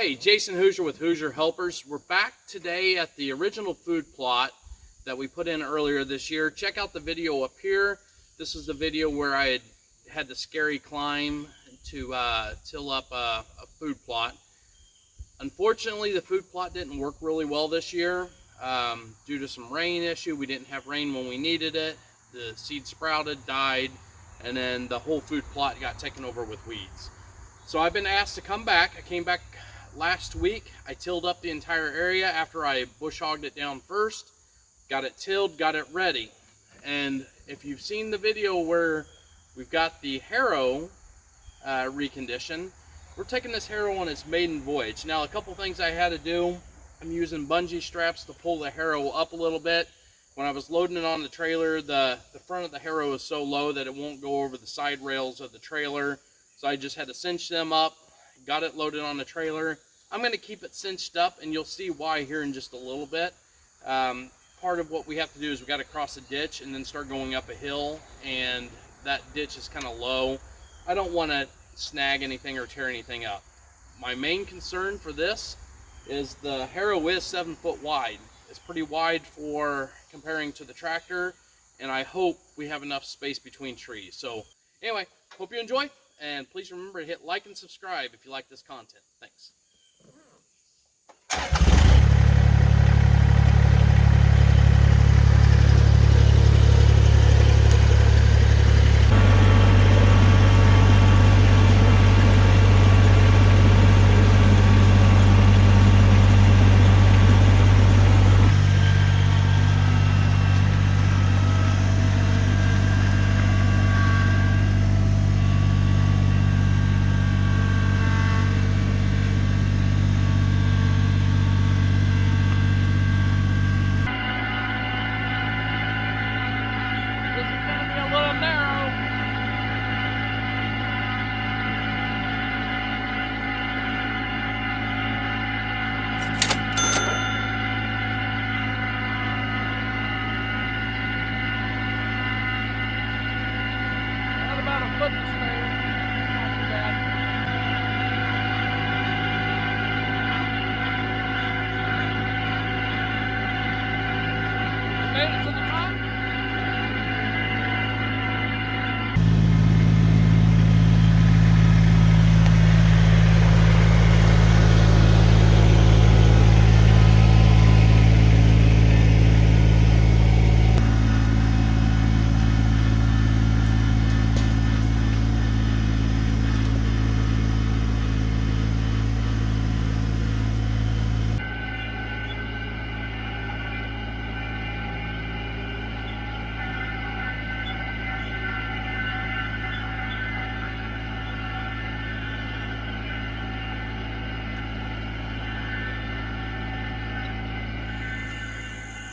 Hey, Jason Hoosier with Hoosier Helpers. We're back today at the original food plot that we put in earlier this year. Check out the video up here. This is the video where I had the scary climb to till up a food plot. Unfortunately, the food plot didn't work really well this year due to some rain issue. We didn't have rain when we needed it. The seed sprouted, died, and then the whole food plot got taken over with weeds. So I've been asked to come back. I came back last week. I tilled up the entire area after I bush hogged it down first, got it tilled, got it ready. And if you've seen the video where we've got the Harrow reconditioned, we're taking this Harrow on its maiden voyage. Now, a couple things I had to do. I'm using bungee straps to pull the Harrow up a little bit. When I was loading it on the trailer, the front of the Harrow is so low that it won't go over the side rails of the trailer. So I just had to cinch them up, got it loaded on the trailer. I'm going to keep it cinched up, and you'll see why here in just a little bit. Part of what we have to do is we got to cross a ditch and then start going up a hill, and that ditch is kind of low. I don't want to snag anything or tear anything up. My main concern for this is the Harrow is 7 foot wide. It's pretty wide for comparing to the tractor, and I hope we have enough space between trees. So anyway, hope you enjoy, and please remember to hit like and subscribe if you like this content. Thanks.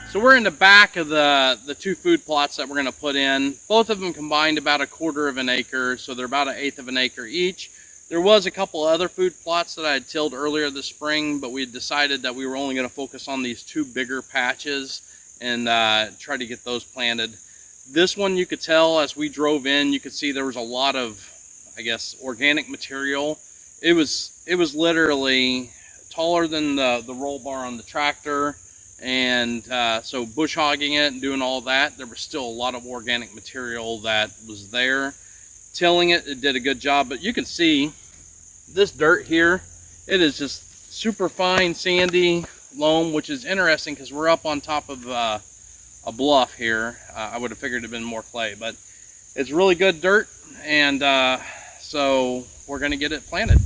So we're in the back of the two food plots that we're going to put in. Both of them combined about 1/4 of an acre, so they're about 1/8 of an acre each. There was a couple other food plots that I had tilled earlier this spring, but we had decided that we were only going to focus on these two bigger patches and try to get those planted. This one, you could tell as we drove in, you could see there was a lot of, I guess, organic material. It was literally taller than the roll bar on the tractor. And so bush hogging it and doing all that, there was still a lot of organic material that was there. Tilling it, it did a good job, but you can see this dirt here, it is just super fine sandy loam, which is interesting because we're up on top of a bluff here. I would have figured it'd been more clay, but it's really good dirt, and so we're going to get it planted.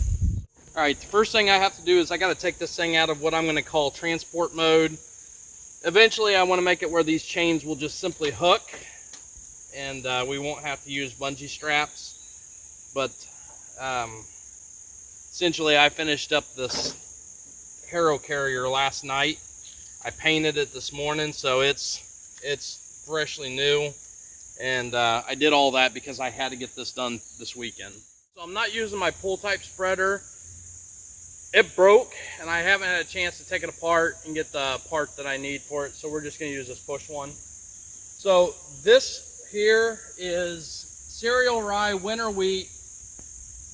All right, the first thing I have to do is I got to take this thing out of what I'm going to call transport mode. Eventually, I want to make it where these chains will just simply hook, and we won't have to use bungee straps. But essentially, I finished up this Harrow carrier last night. I painted it this morning, so it's freshly new. And I did all that because I had to get this done this weekend. So I'm not using my pull type spreader. It broke, and I haven't had a chance to take it apart and get the part that I need for it, so we're just going to use this push one. So this here is cereal rye, winter wheat,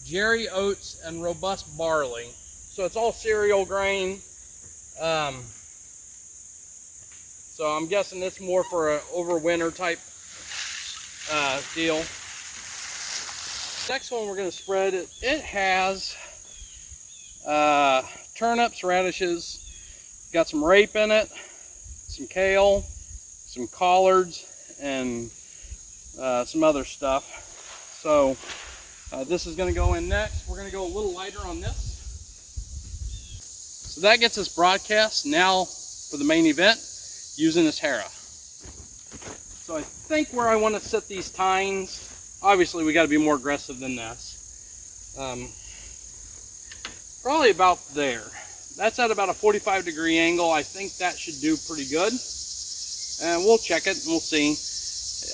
Jerry oats, and robust barley. So it's all cereal grain. So I'm guessing it's more for an overwinter type deal. Next one we're going to spread, it has turnips, radishes, got some rape in it, some kale, some collards, and some other stuff. So this is going to go in next. We're going to go a little lighter on this. So that gets us broadcast. Now for the main event, using this Harrow. So I think where I want to set these tines, obviously we got to be more aggressive than this. Probably about there. That's at about a 45-degree angle. I think that should do pretty good. And we'll check it and we'll see.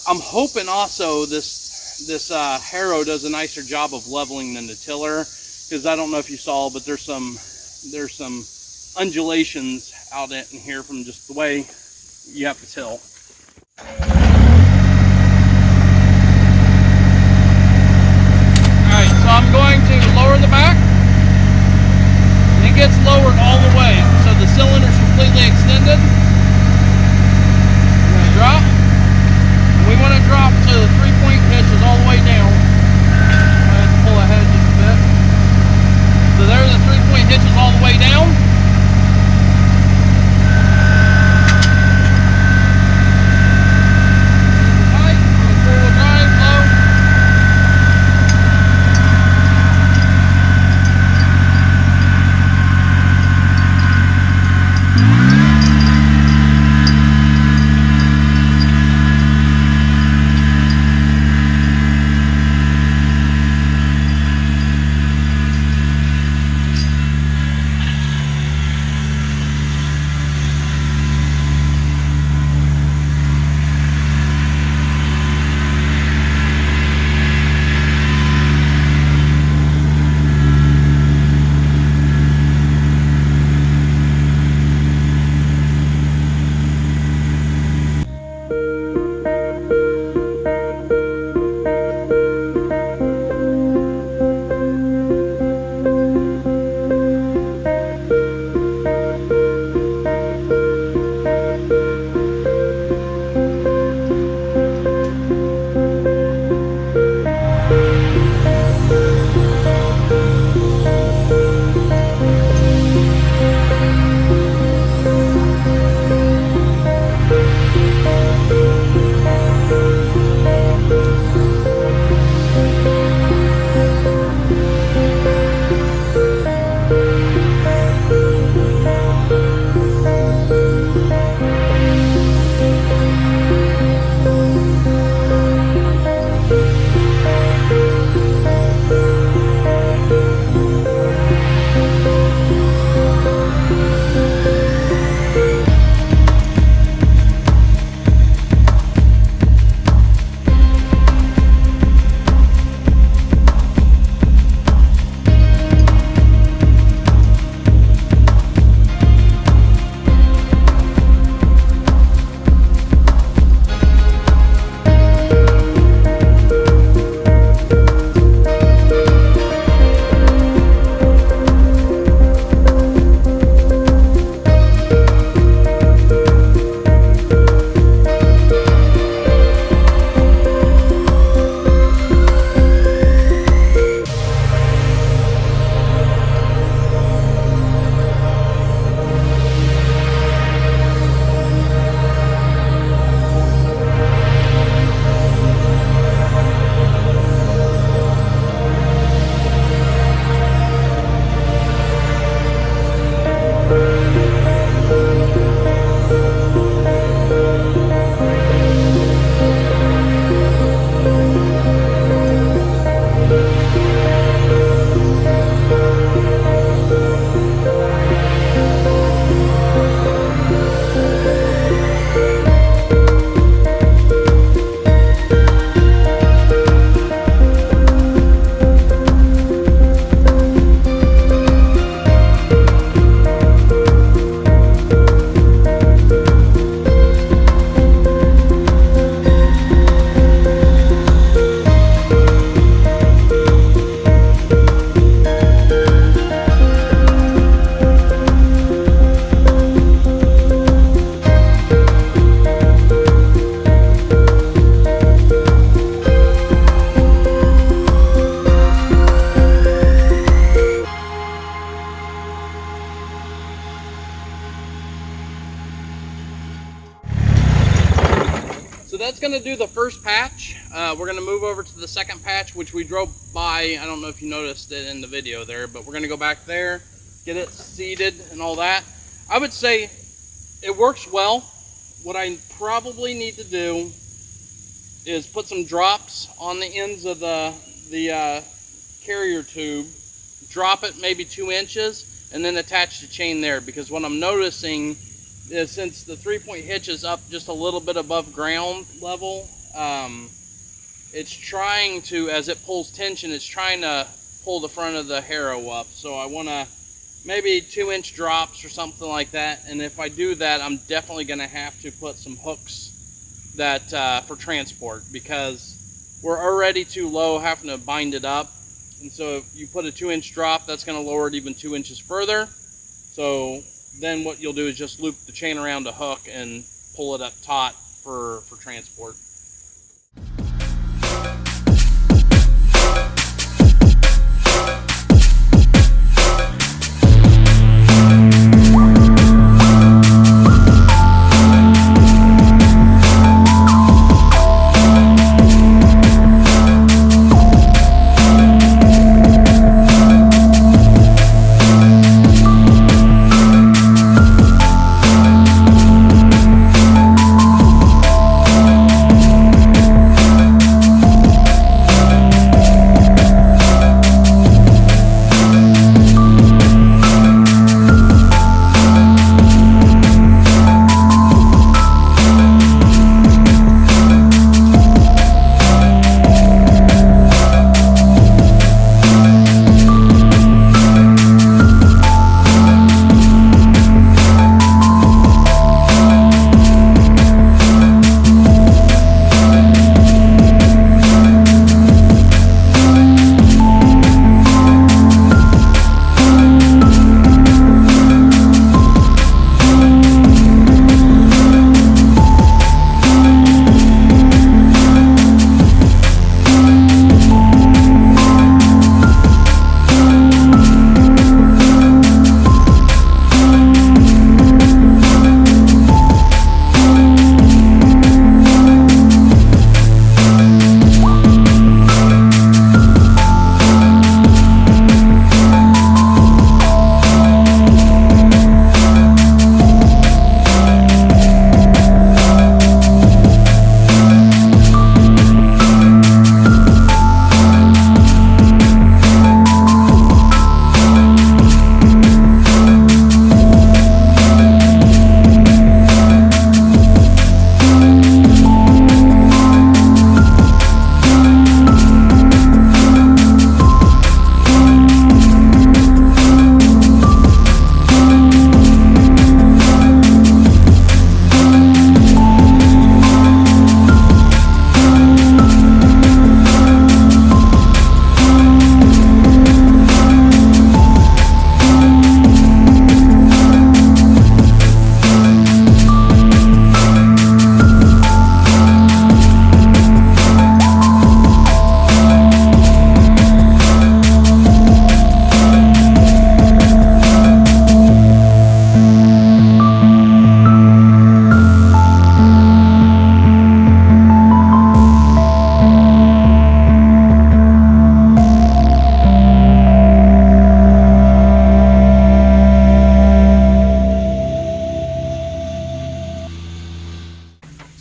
I'm hoping also this Harrow does a nicer job of leveling than the tiller, because I don't know if you saw, but there's some undulations out in here from just the way you have to till. Alright, so I'm going to lower the back. It gets lowered all the way, so the cylinder's completely extended. I'm going to drop. And we want to drop to the 3-point hitches all the way down. I have to pull ahead just a bit. So there are the 3-point hitches all the way down. that's going to do the first patch. We're going to move over to the second patch, which we drove by. I don't know if you noticed it in the video there, but we're going to go back there, get it seeded and all that. I would say it works well. What I probably need to do is put some drops on the ends of the carrier tube, drop it maybe 2 inches, and then attach the chain there, because what I'm noticing is, since the 3-point hitch is up just a little bit above ground level, it's trying to, as it pulls tension, it's trying to pull the front of the Harrow up. So I want to maybe 2-inch drops or something like that. And if I do that, I'm definitely going to have to put some hooks that for transport, because we're already too low having to bind it up. And so if you put a 2-inch drop, that's going to lower it even 2 inches further. So then what you'll do is just loop the chain around a hook and pull it up taut for transport.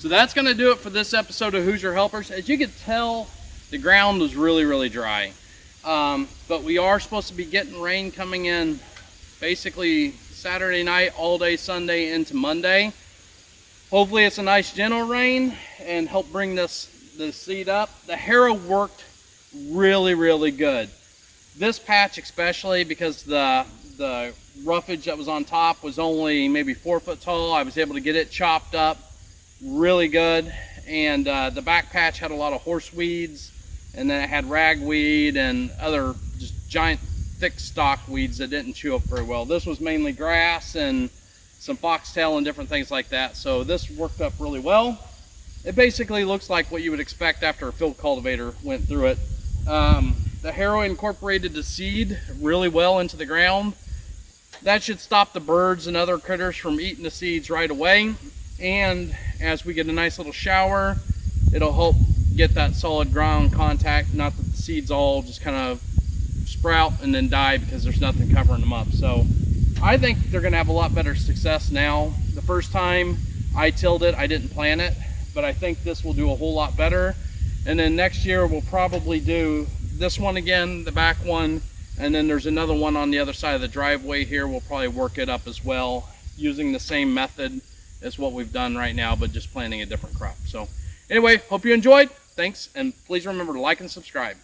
So that's going to do it for this episode of Hoosier Helpers. As you can tell, the ground was really dry. But we are supposed to be getting rain coming in basically Saturday night, all day Sunday into Monday. Hopefully it's a nice gentle rain and help bring the seed up. The Harrow worked really good. This patch especially, because the roughage that was on top was only maybe 4 foot tall. I was able to get it chopped up really good. And the back patch had a lot of horse weeds, and then it had ragweed and other just giant thick stock weeds that didn't chew up very well. This was mainly grass and some foxtail and different things like that. So this worked up really well. It basically looks like what you would expect after a field cultivator went through it. The Harrow incorporated the seed really well into the ground. That should stop the birds and other critters from eating the seeds right away. And as we get a nice little shower It'll help get that solid ground contact, not that the seeds all just kind of sprout and then die because there's nothing covering them up. So I think they're going to have a lot better success now. The first time I tilled it, I didn't plant it, but I think this will do a whole lot better. And then next year we'll probably do this one again, the back one, and then there's another one on the other side of the driveway here. We'll probably work it up as well using the same method as what we've done right now, but just planting a different crop. So anyway, hope you enjoyed. Thanks, and please remember to like and subscribe.